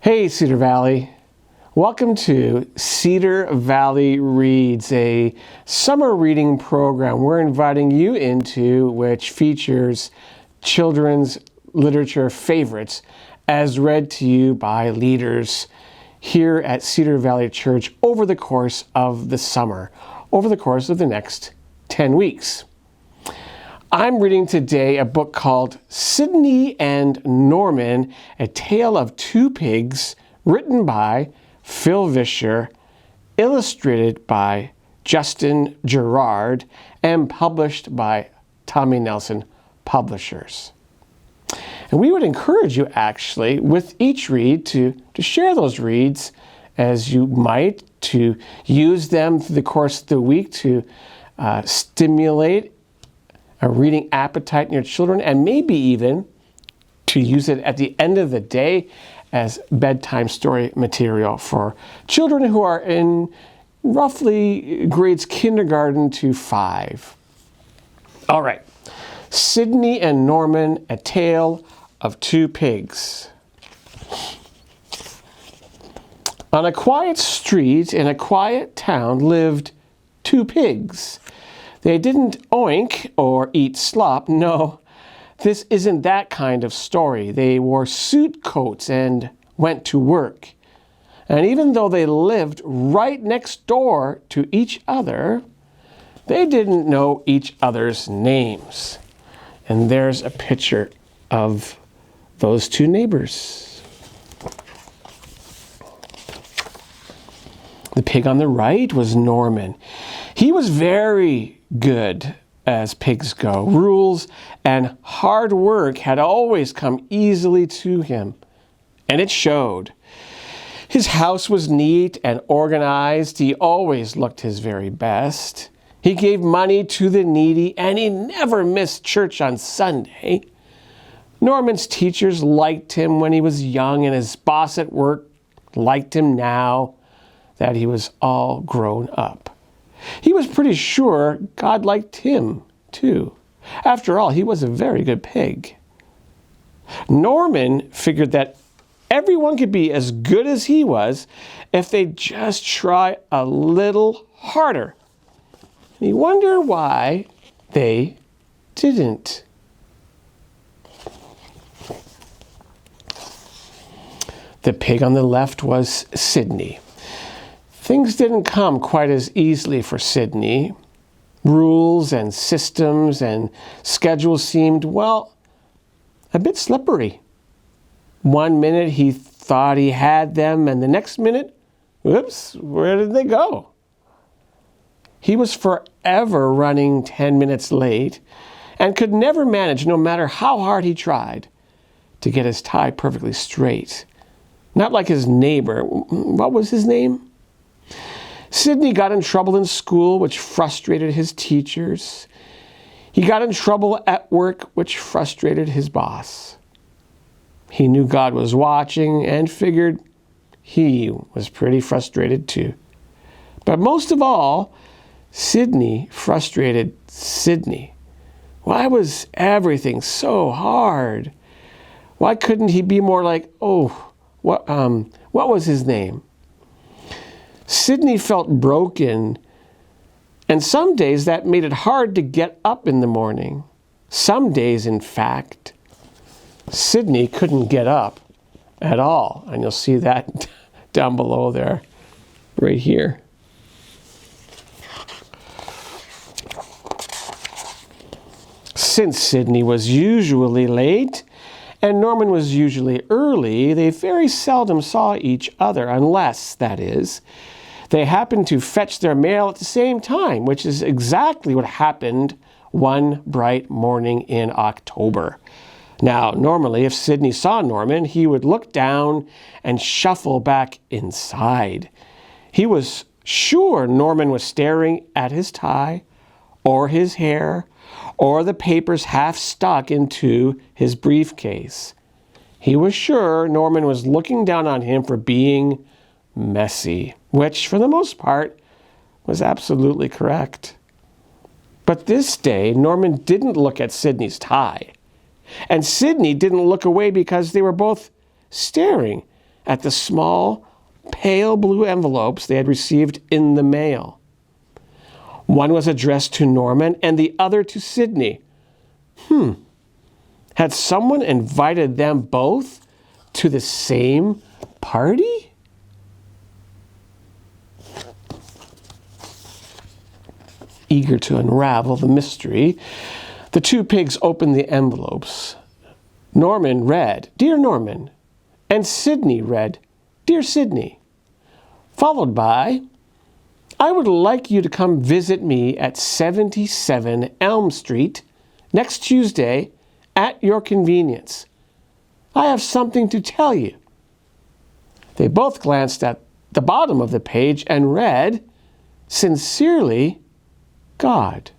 Hey, Cedar Valley. Welcome to Cedar Valley Reads, a summer reading program we're inviting you into, which features children's literature favorites as read to you by leaders here at Cedar Valley Church over the course of the summer, over the course of the next 10 weeks. I'm reading today a book called Sidney and Norman, A Tale of Two Pigs, written by Phil Vischer, illustrated by Justin Gerard, and published by Tommy Nelson Publishers. And we would encourage you actually, with each read, to share those reads as you might, to use them through the course of the week to stimulate a reading appetite in your children, and maybe even to use it at the end of the day as bedtime story material for children who are in roughly grades kindergarten to 5. All right, Sidney and Norman, A Tale of Two Pigs. On a quiet street in a quiet town lived two pigs. They didn't oink or eat slop. No, this isn't that kind of story. They wore suit coats and went to work. And even though they lived right next door to each other, they didn't know each other's names. And there's a picture of those two neighbors. The pig on the right was Norman. He was very good as pigs go. Rules and hard work had always come easily to him, and it showed. His house was neat and organized. He always looked his very best. He gave money to the needy, and he never missed church on Sunday. Norman's teachers liked him when he was young, and his boss at work liked him now that he was all grown up. He was pretty sure God liked him, too. After all, he was a very good pig. Norman figured that everyone could be as good as he was if they just try a little harder. He wondered why they didn't. The pig on the left was Sidney. Things didn't come quite as easily for Sidney. Rules and systems and schedules seemed, well, a bit slippery. One minute he thought he had them, and the next minute, whoops, where did they go? He was forever running 10 minutes late and could never manage, no matter how hard he tried, to get his tie perfectly straight. Not like his neighbor. What was his name? Sidney got in trouble in school, which frustrated his teachers. He got in trouble at work, which frustrated his boss. He knew God was watching and figured he was pretty frustrated too. But most of all, Sidney frustrated Sidney. Why was everything so hard? Why couldn't he be more like, what was his name? Sidney felt broken, and some days that made it hard to get up in the morning. Some days, in fact, Sidney couldn't get up at all, and you'll see that down below there, right here. Since Sidney was usually late and Norman was usually early, they very seldom saw each other, unless, that is, they happened to fetch their mail at the same time, which is exactly what happened one bright morning in October. Now, normally, if Sidney saw Norman, he would look down and shuffle back inside. He was sure Norman was staring at his tie, or his hair, or the papers half stuck into his briefcase. He was sure Norman was looking down on him for being messy, which, for the most part, was absolutely correct. But this day, Norman didn't look at Sidney's tie. And Sidney didn't look away because they were both staring at the small, pale blue envelopes they had received in the mail. One was addressed to Norman and the other to Sidney. Had someone invited them both to the same party? Eager to unravel the mystery, the two pigs opened the envelopes. Norman read, "Dear Norman," and Sidney read, "Dear Sidney," followed by, "I would like you to come visit me at 77 Elm Street next Tuesday at your convenience. I have something to tell you." They both glanced at the bottom of the page and read, "Sincerely, God."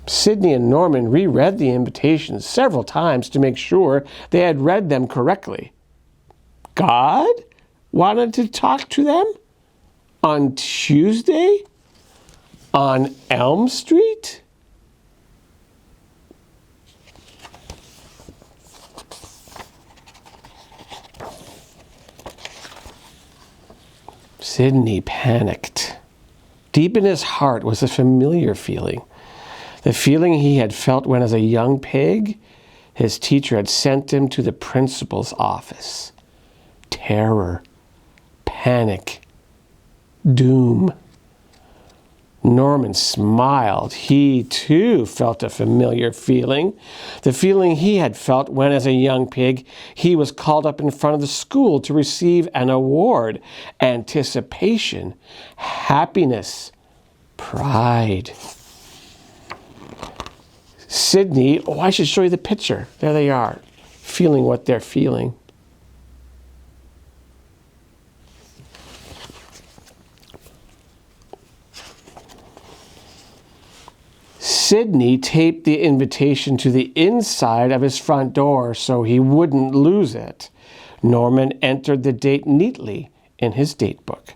Sidney and Norman reread the invitations several times to make sure they had read them correctly. God wanted to talk to them? On Tuesday? On Elm Street? Sidney panicked. Deep in his heart was a familiar feeling. The feeling he had felt when, as a young pig, his teacher had sent him to the principal's office. Terror, panic, doom. Norman smiled. He, too, felt a familiar feeling. The feeling he had felt when, as a young pig, he was called up in front of the school to receive an award. Anticipation, happiness, pride. Sidney, I should show you the picture. There they are, feeling what they're feeling. Sidney taped the invitation to the inside of his front door so he wouldn't lose it. Norman entered the date neatly in his date book.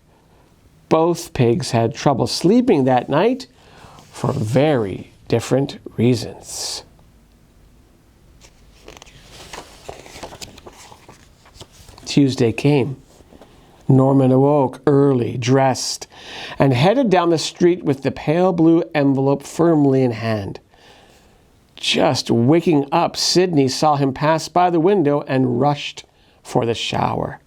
Both pigs had trouble sleeping that night for very different reasons. Tuesday came. Norman awoke early, dressed, and headed down the street with the pale blue envelope firmly in hand. Just waking up, Sidney saw him pass by the window and rushed for the shower.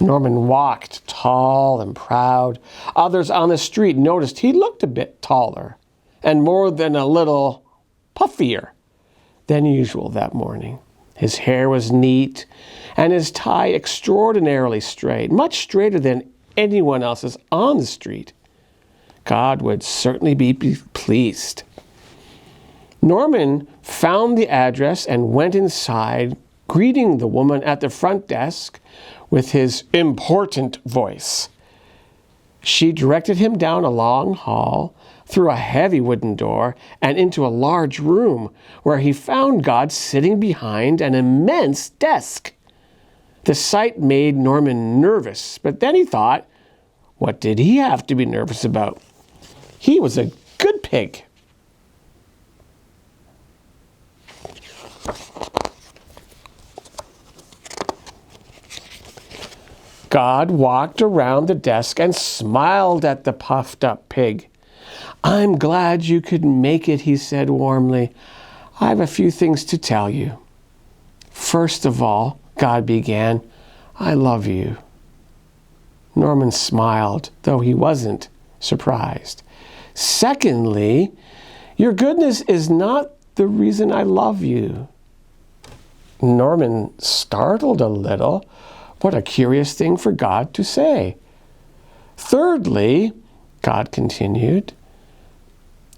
Norman walked, tall and proud. Others on the street noticed he looked a bit taller and more than a little puffier than usual that morning. His hair was neat and his tie extraordinarily straight, much straighter than anyone else's on the street. God would certainly be pleased. Norman found the address and went inside, greeting the woman at the front desk with his important voice. She directed him down a long hall, through a heavy wooden door, and into a large room where he found God sitting behind an immense desk. The sight made Norman nervous, but then he thought, what did he have to be nervous about? He was a good pig. God walked around the desk and smiled at the puffed-up pig. "I'm glad you could make it," he said warmly. "I have a few things to tell you. First of all," God began, "I love you." Norman smiled, though he wasn't surprised. "Secondly, your goodness is not the reason I love you." Norman startled a little. What a curious thing for God to say. "Thirdly," God continued,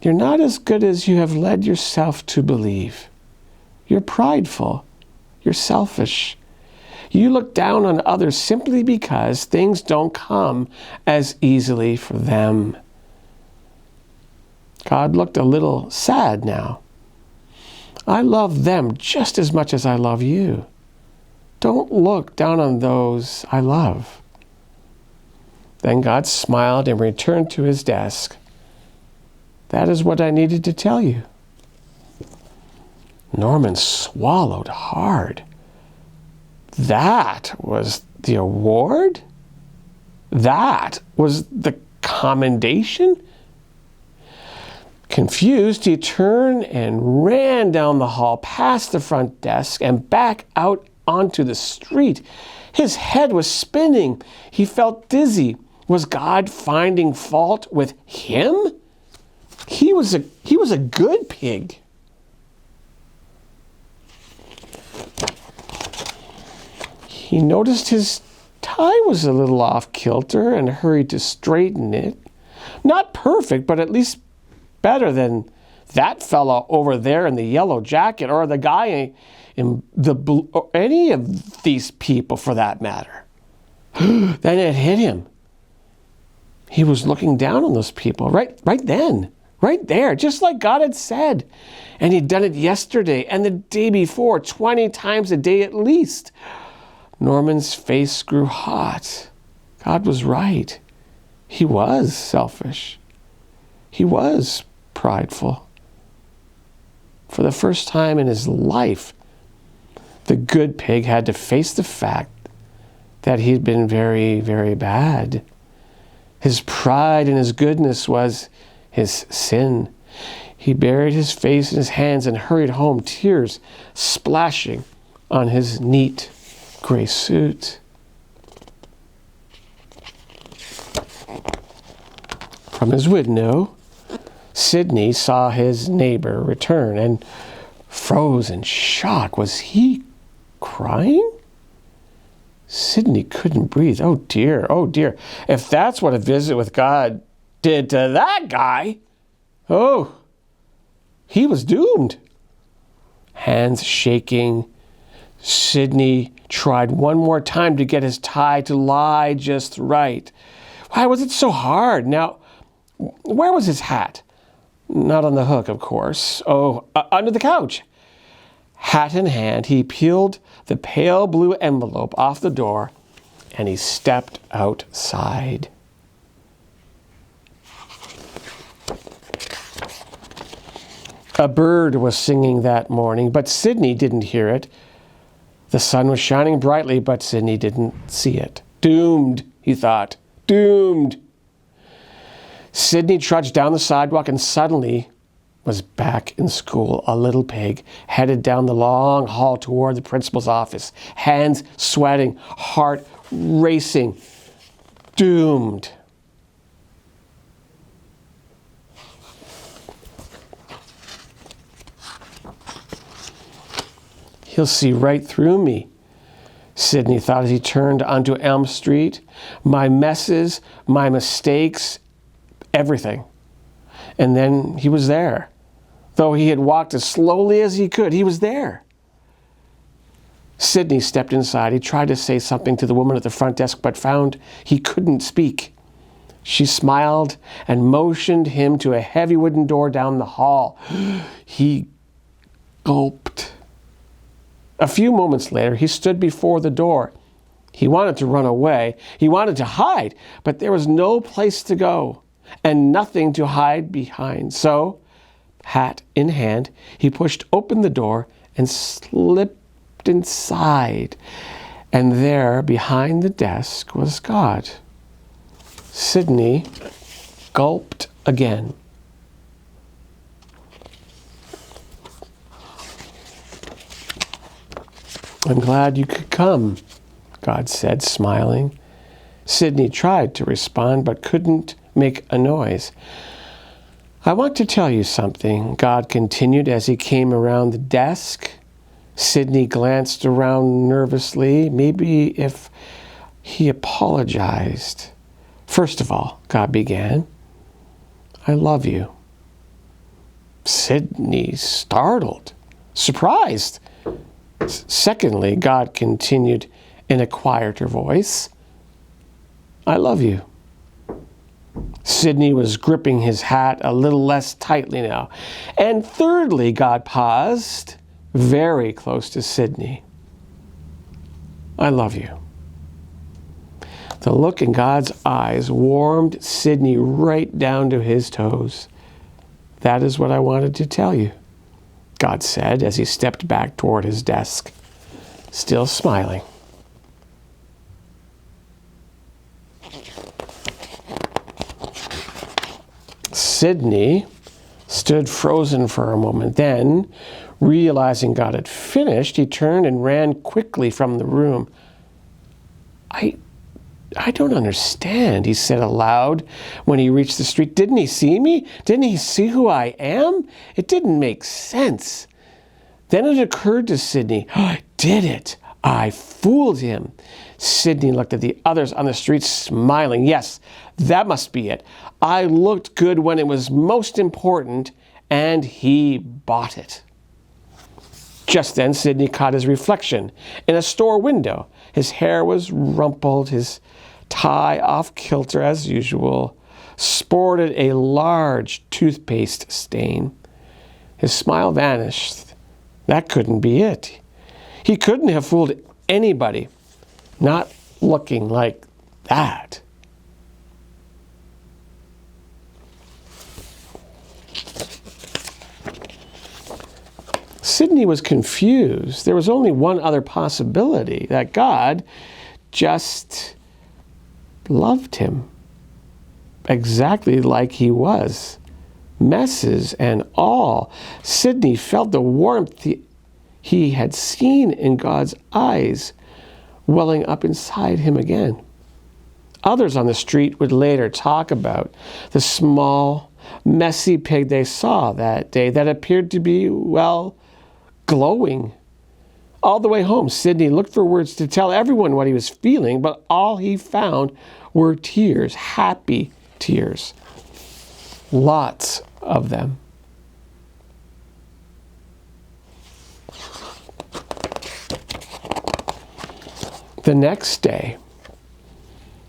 "you're not as good as you have led yourself to believe. You're prideful. You're selfish. You look down on others simply because things don't come as easily for them." God looked a little sad now. "I love them just as much as I love you. Don't look down on those I love." Then God smiled and returned to his desk. "That is what I needed to tell you." Norman swallowed hard. That was the award? That was the commendation? Confused, he turned and ran down the hall, past the front desk, and back out onto the street. His head was spinning. He felt dizzy. Was God finding fault with him? He was a good pig. He noticed his tie was a little off kilter and hurried to straighten it. Not perfect, but at least better than that fellow over there in the yellow jacket, or the guy in the blue, or any of these people for that matter. Then it hit him. He was looking down on those people right then, right there, just like God had said. And he'd done it yesterday and the day before, 20 times a day at least. Norman's face grew hot. God was right. He was selfish. He was prideful. For the first time in his life, the good pig had to face the fact that he'd been very, very bad. His pride and his goodness was his sin. He buried his face in his hands and hurried home, tears splashing on his neat gray suit. From his window, Sidney saw his neighbor return and froze in shock. Was he crying? Sidney couldn't breathe. Oh dear, oh dear. If that's what a visit with God did to that guy, oh, he was doomed. Hands shaking, Sidney tried one more time to get his tie to lie just right. Why was it so hard? Now, where was his hat? Not on the hook, of course. Oh, under the couch. Hat in hand, he peeled the pale blue envelope off the door and he stepped outside. A bird was singing that morning, but Sidney didn't hear it. The sun was shining brightly, but Sidney didn't see it. Doomed, he thought. Doomed. Sidney trudged down the sidewalk and suddenly was back in school. A little pig headed down the long hall toward the principal's office, hands sweating, heart racing. Doomed. He'll see right through me, Sidney thought as he turned onto Elm Street. My messes, my mistakes, everything. And then he was there. Though he had walked as slowly as he could, he was there. Sidney stepped inside. He tried to say something to the woman at the front desk, but found he couldn't speak. She smiled and motioned him to a heavy wooden door down the hall. He gulped. A few moments later, he stood before the door. He wanted to run away. He wanted to hide, but there was no place to go and nothing to hide behind. So, hat in hand, he pushed open the door and slipped inside. And there, behind the desk, was God. Sidney gulped again. I'm glad you could come, God said, smiling. Sidney tried to respond, but couldn't make a noise. I want to tell you something, God continued as he came around the desk. Sidney glanced around nervously, maybe if he apologized. First of all, God began, I love you. Sidney startled, surprised. Secondly, God continued in a quieter voice, I love you. Sidney was gripping his hat a little less tightly now. And thirdly, God paused, very close to Sidney. I love you. The look in God's eyes warmed Sidney right down to his toes. That is what I wanted to tell you, God said as he stepped back toward his desk, still smiling. Sidney stood frozen for a moment. Then, realizing God had finished, he turned and ran quickly from the room. I don't understand, he said aloud when he reached the street. Didn't he see me? Didn't he see who I am? It didn't make sense. Then it occurred to Sidney, did it? I fooled him. Sidney looked at the others on the street, smiling. Yes, that must be it. I looked good when it was most important, and he bought it. Just then, Sidney caught his reflection in a store window. His hair was rumpled, his tie off kilter as usual, sported a large toothpaste stain. His smile vanished. That couldn't be it. He couldn't have fooled anybody, not looking like that. Sidney was confused. There was only one other possibility, that God just loved him exactly like he was, messes and all. Sidney felt the warmth he had seen in God's eyes welling up inside him again. Others on the street would later talk about the small, messy pig they saw that day that appeared to be, well, glowing. All the way home, Sidney looked for words to tell everyone what he was feeling, but all he found were tears, happy tears. Lots of them. The next day,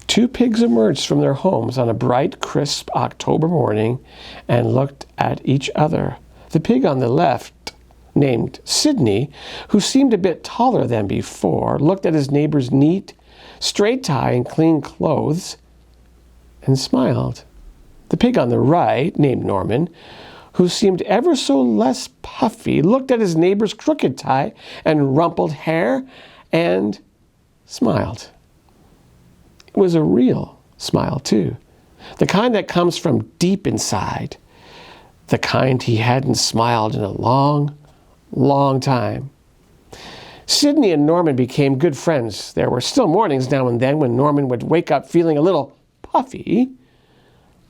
two pigs emerged from their homes on a bright, crisp October morning and looked at each other. The pig on the left, named Sidney, who seemed a bit taller than before, looked at his neighbor's neat, straight tie and clean clothes and smiled. The pig on the right, named Norman, who seemed ever so less puffy, looked at his neighbor's crooked tie and rumpled hair and smiled. It was a real smile, too. The kind that comes from deep inside. The kind he hadn't smiled in a long time. Sidney and Norman became good friends. There were still mornings now and then when Norman would wake up feeling a little puffy,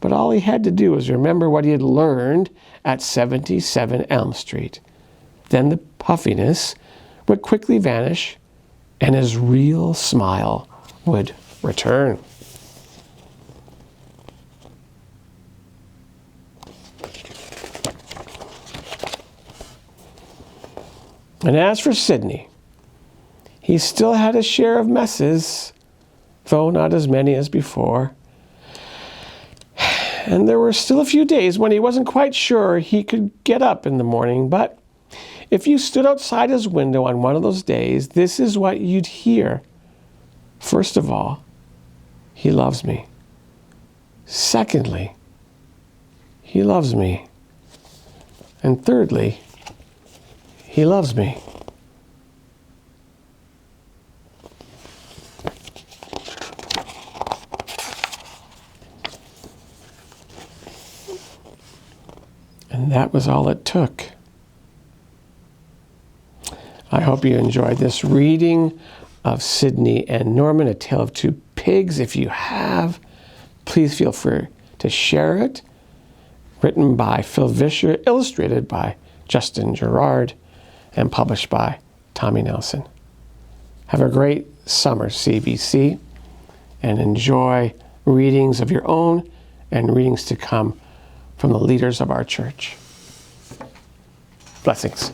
but all he had to do was remember what he had learned at 77 Elm Street. Then the puffiness would quickly vanish and his real smile would return. And as for Sidney, he still had a share of messes, though not as many as before. And there were still a few days when he wasn't quite sure he could get up in the morning, but if you stood outside his window on one of those days, this is what you'd hear. First of all, he loves me. Secondly, he loves me. And thirdly, he loves me. And that was all it took. I hope you enjoyed this reading of Sidney and Norman, A Tale of Two Pigs. If you have, please feel free to share it. Written by Phil Vischer, illustrated by Justin Gerard, and published by Tommy Nelson. Have a great summer, CBC, and enjoy readings of your own and readings to come from the leaders of our church. Blessings.